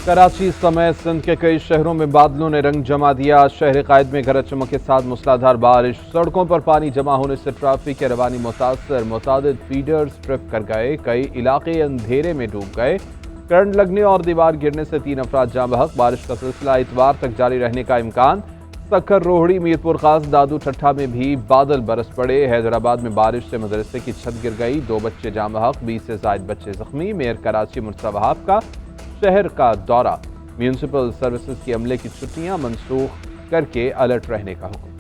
कराची समेत सिंध के कई शहरों में बादलों ने रंग जमा दिया। शहर कायद में गरज चमक के साथ मूसलाधार बारिश, सड़कों पर पानी जमा होने से ट्रैफिक की रवानी मुतासर, मुतादिद फीडर्स ट्रिप कर गए, कई इलाके अंधेरे में डूब गए। करंट लगने और दीवार गिरने से 3 अफराद जाँ बहक। बारिश का सिलसिला इतवार तक जारी रहने का इम्कान। सक्खर, रोहड़ी, मीरपुर खास, दादू ठट्ठा में भी बादल बरस पड़े। हैदराबाद में बारिश से मदरसे की छत गिर गई, 2 बच्चे जाँ बहक, 20 से ज्यादा बच्चे जख्मी। मेयर कराची मुर्तज़ा वहाब का शहर का दौरा, म्यूनिसिपल सर्विसेज की अमले की छुट्टियां मनसूख करके अलर्ट रहने का हुक्म।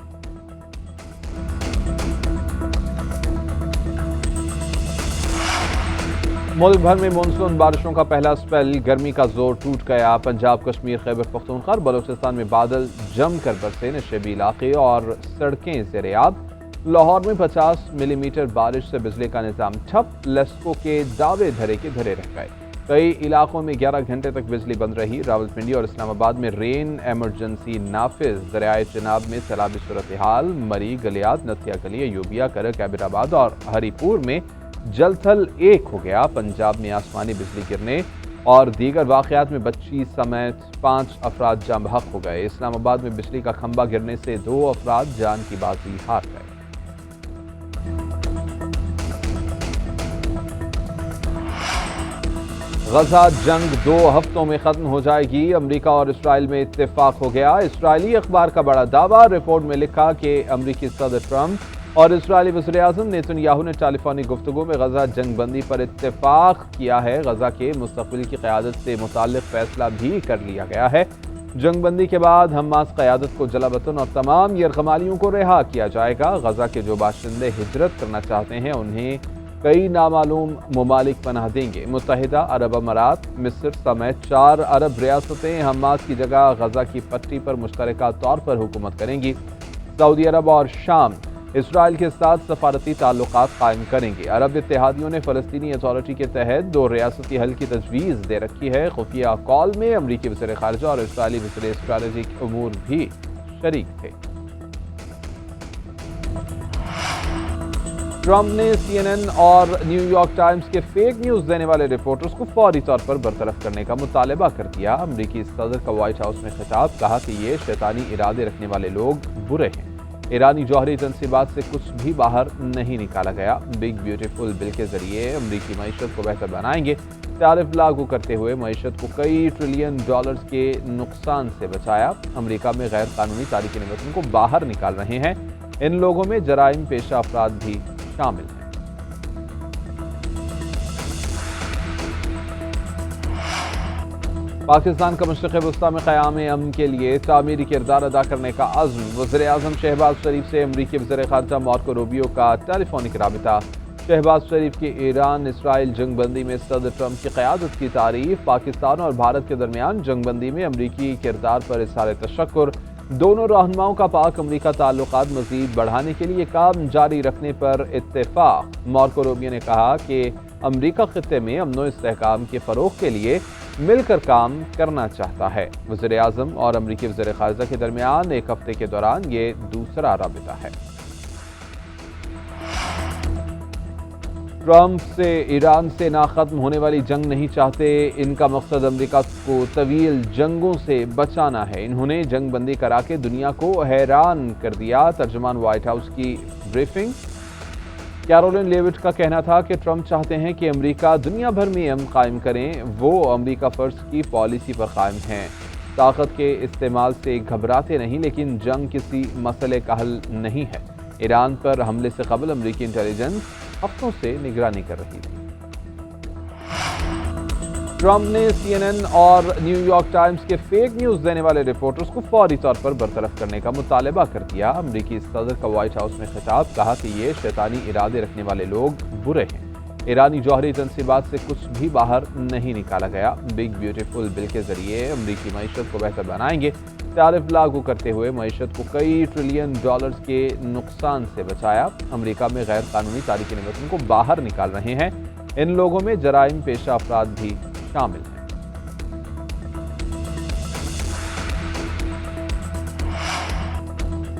मुल्क भर में मानसून बारिशों का पहला स्पेल, गर्मी का जोर टूट गया। पंजाब, कश्मीर, खैबर पख्तूनख्वा, बलोचिस्तान में बादल जमकर बरसे, नशेबी इलाके और सड़कें ज़ेर-ए-आब। लाहौर में 50 मिलीमीटर बारिश से बिजली का निज़ाम ठप, लेस्को के दावे धरे के धरे रह गए। कई इलाकों में 11 घंटे तक बिजली बंद रही। रावलपिंडी और इस्लामाबाद में रेन एमरजेंसी नाफिज। दरियाए चिनाब में सैलाबी सूरत हाल, मरी, गलियात, नथिया गली, अयूबिया, करक, कैबराबाद और हरीपुर में जलथल एक हो गया। पंजाब में आसमानी बिजली गिरने और दीगर वाक़यात में बच्ची समेत 5 अफराद जाँ बहक हो गए। इस्लामाबाद में बिजली का खंबा गिरने से 2 अफराद जान की बाजी हार गए। गजा जंग 2 हफ्तों में खत्म हो जाएगी। अमेरिका और इसराइल में इत्तेफाक हो गया। इसराइली अखबार का बड़ा दावा, रिपोर्ट में लिखा कि अमेरिकी सदर ट्रंप और इसराइली वज़ीर-ए-आज़म नेतन्याहू ने टेलीफोनिक गुफ्तगू में गजा जंग बंदी पर इत्तेफाक किया है। गजा के मुस्तक़बिल की क़यादत से मुताल्लिक़ फैसला भी कर लिया गया है। जंग बंदी के बाद हमास क़यादत को जलावतन और तमाम यरग़मालियों को रिहा किया जाएगा। गजा के जो बाशिंदे हिजरत करना चाहते हैं उन्हें कई नामालूम ममालिक पनाह देंगे। मुत्तहिदा अरब अमारात, मिस्र समेत 4 अरब रियासतें हमास की जगह गजा की पट्टी पर मुश्तरका तौर पर हुकूमत करेंगी। सऊदी अरब और शाम इसराइल के साथ सफारती ताल्लुकात कायम करेंगे। अरब इत्तेहादियों ने फ़लस्तीनी अथॉरिटी के तहत 2 रियासती हल की तजवीज़ दे रखी है। खुफिया कॉल में अमरीकी वज़ीर ख़ारिजा और इसराइली वज़ीर स्ट्रैटेजिक उमूर भी शरीक थे। ट्रंप ने CNN और न्यूयॉर्क टाइम्स के फेक न्यूज़ देने वाले रिपोर्टर्स को फौरी तौर पर बरतरफ करने का मुतालबा कर दिया। अमरीकी सदर का व्हाइट हाउस में खिताब, कहा कि ये शैतानी इरादे रखने वाले लोग बुरे हैं। ईरानी जौहरी तनसीबात से कुछ भी बाहर नहीं निकाला गया। बिग ब्यूटीफुल बिल के जरिए अमरीकी मईशत को बेहतर बनाएंगे। तारिफ लागू करते हुए मईशत को कई ट्रिलियन डॉलर्स के नुकसान से बचाया। अमरीका में गैर कानूनी तारिकीन वतन को बाहर निकाल रहे हैं। इन लोगों में जराइम पेशा अफराद भी शामिल हैं। पाकिस्तान का मशरिक़ वस्ता में क़याम अमन के लिए तामीरी किरदार अदा करने का अज़्म। वज़ीर-ए-आज़म शहबाज शरीफ से अमरीकी वज़ीर ख़ारिजा मार्को रूबियो का टेलीफोनिक राबिता। शहबाज शरीफ की ईरान इसराइल जंग बंदी में सदर ट्रंप की क़यादत की तारीफ। पाकिस्तान और भारत के दरमियान जंग बंदी में अमरीकी किरदार पर इज़हार तशक्कुर। दोनों रहनुमाओं का पाक अमरीका ताल्लुकात मज़ीद बढ़ाने के लिए काम जारी रखने पर इत्तेफाक। मार्को रूबियो ने कहा कि अमरीका खित्ते में अमन इस्तेहकाम के फ़रोग़ के लिए मिलकर काम करना चाहता है। वज़ीर-ए-आज़म और अमरीकी वज़ीर ख़ारिजा के दरमियान 1 हफ्ते के दौरान ये दूसरा राबिता है। ट्रंप से ईरान से ना ख़त्म होने वाली जंग नहीं चाहते। इनका मकसद अमेरिका को तवील जंगों से बचाना है। इन्होंने जंग बंदी करा के दुनिया को हैरान कर दिया। तर्जुमान व्हाइट हाउस की ब्रीफिंग। कैरोलिन लेविट का कहना था कि ट्रंप चाहते हैं कि अमेरिका दुनिया भर में अमन कायम करें। वो अमेरिका फ़र्स्ट की पॉलिसी पर कायम हैं। ताकत के इस्तेमाल से घबराते नहीं, लेकिन जंग किसी मसले का हल नहीं है। ईरान पर हमले से कबल अमेरिकी इंटेलिजेंस हफ्तों से निगरानी कर रही थी। ट्रंप ने CNN और न्यूयॉर्क टाइम्स के फेक न्यूज़ देने वाले रिपोर्टर्स को फौरी तौर पर बरतरफ करने का मुतालबा कर दिया। अमरीकी सदर का व्हाइट हाउस में खिताब, कहा कि ये शैतानी इरादे रखने वाले लोग बुरे हैं। ईरानी जौहरी तनसीबात से कुछ भी बाहर नहीं निकाला गया। बिग ब्यूटीफुल बिल के जरिए अमरीकी मईशत को बेहतर बनाएंगे। तारिफ लागू करते हुए मईशत को कई ट्रिलियन डॉलर्स के नुकसान से बचाया। अमेरिका में गैर कानूनी तारिकीन वतन को बाहर निकाल रहे हैं। इन लोगों में जराइम पेशा अफराद भी शामिल हैं।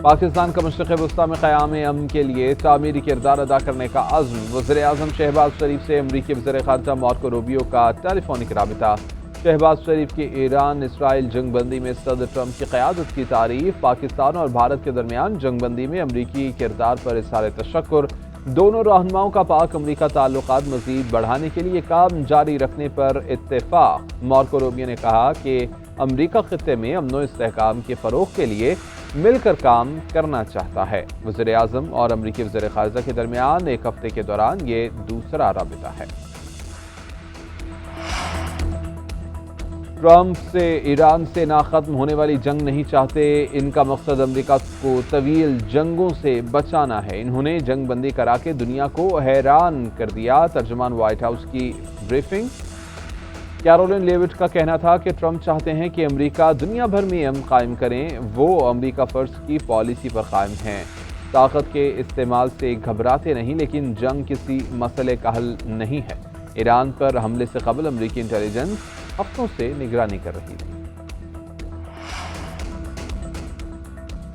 पाकिस्तान का मशरिक़ वस्ता में क़याम अमन के लिए तामीरी किरदार अदा करने का अज़्म। वज़ीर-ए-आज़म शहबाज शरीफ से अमरीकी वज़ीर ख़ारिजा मार्को रूबियो का टेलीफोनिक राबिता। شہباز شریف کی ایران اسرائیل جنگ بندی میں صدر ٹرمپ کی قیادت کی تعریف۔ پاکستان اور بھارت کے درمیان جنگ بندی میں امریکی کردار پر اظہار تشکر۔ دونوں رہنماؤں کا پاک امریکہ تعلقات مزید بڑھانے کے لیے کام جاری رکھنے پر اتفاق۔ مارکو روبیو نے کہا کہ امریکہ خطے میں امن و استحکام کے فروغ کے لیے مل کر کام کرنا چاہتا ہے۔ وزیر اعظم اور امریکی وزیر خارجہ کے درمیان ایک ہفتے کے دوران یہ دوسرا رابطہ ہے۔ ٹرمپ سے ایران سے نہ ختم ہونے والی جنگ نہیں چاہتے، ان کا مقصد امریکہ کو طویل جنگوں سے بچانا ہے۔ انہوں نے جنگ بندی کرا کے دنیا کو حیران کر دیا۔ ترجمان وائٹ ہاؤس کی بریفنگ۔ کیرولین لیوٹ کا کہنا تھا کہ ٹرمپ چاہتے ہیں کہ امریکہ دنیا بھر میں امن قائم کریں، وہ امریکہ فرسٹ کی پالیسی پر قائم ہیں۔ طاقت کے استعمال سے گھبراتے نہیں، لیکن جنگ کسی مسئلے کا حل نہیں ہے۔ ایران پر حملے سے قبل امریکی انٹیلیجنس ہفتوں سے نگرانی کر رہی تھی۔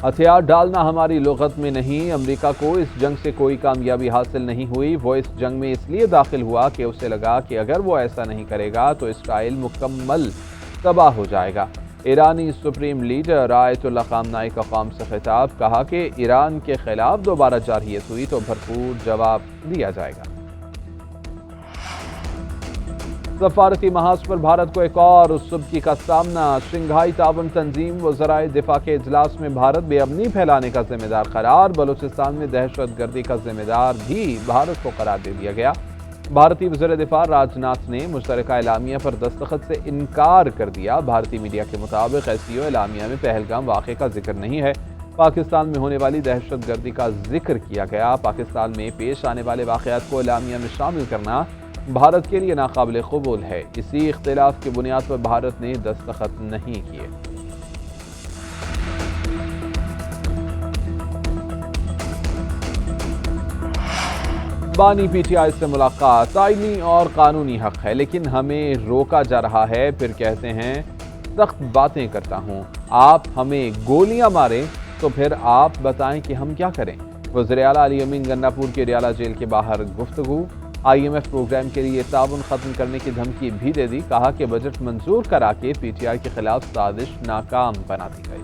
ہتھیار ڈالنا ہماری لغت میں نہیں، امریکہ کو اس جنگ سے کوئی کامیابی حاصل نہیں ہوئی۔ وہ اس جنگ میں اس لیے داخل ہوا کہ اسے لگا کہ اگر وہ ایسا نہیں کرے گا تو اسرائیل مکمل تباہ ہو جائے گا۔ ایرانی سپریم لیڈر آیت اللہ خامنائی کا قوم سے خطاب، کہا کہ ایران کے خلاف دوبارہ جارحیت ہوئی تو بھرپور جواب دیا جائے گا۔ سفارتی محاذ پر بھارت کو ایک اور سبکی کا سامنا۔ شنگھائی تعاون تنظیم وزرائے دفاع کے اجلاس میں بھارت بے امنی پھیلانے کا ذمہ دار قرار۔ بلوچستان میں دہشت گردی کا ذمہ دار بھی بھارت کو قرار دے دیا گیا۔ بھارتی وزیر دفاع راج ناتھ نے مشترکہ اعلامیہ پر دستخط سے انکار کر دیا۔ بھارتی میڈیا کے مطابق ایسی اعلامیہ میں پہلگام واقعے کا ذکر نہیں ہے۔ پاکستان میں ہونے والی دہشت گردی کا ذکر کیا گیا۔ پاکستان میں پیش آنے والے واقعات کو اعلامیہ میں شامل کرنا بھارت کے لیے ناقابل قبول ہے۔ اسی اختلاف کی بنیاد پر بھارت نے دستخط نہیں کیے۔ بانی پی ٹی آئی سے ملاقات۔ آئینی اور قانونی حق ہے، لیکن ہمیں روکا جا رہا ہے۔ پھر کہتے ہیں سخت باتیں کرتا ہوں، آپ ہمیں گولیاں ماریں تو پھر آپ بتائیں کہ ہم کیا کریں۔ وزیر اعلیٰ علی امین گنڈا پور کے ریالہ جیل کے باہر گفتگو۔ آئی ایم ایف پروگرام کے لیے تعاون ختم کرنے کی دھمکی بھی دے دی۔ کہا کہ بجٹ منظور کرا کے پی ٹی آئی کے خلاف سازش ناکام بنا دی گئی۔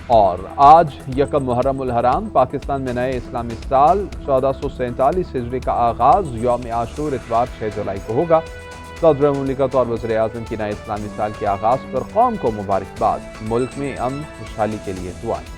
اور آج یکم محرم الحرام، پاکستان میں نئے اسلامی سال 1447 ہجری کا آغاز یوم عاشور اتوار 6 جولائی کو ہوگا۔ صدر مملکت اور وزیر اعظم کی نئے اسلامی سال کے آغاز پر قوم کو مبارکباد۔ ملک میں امن خوشحالی کے لیے دعائیں۔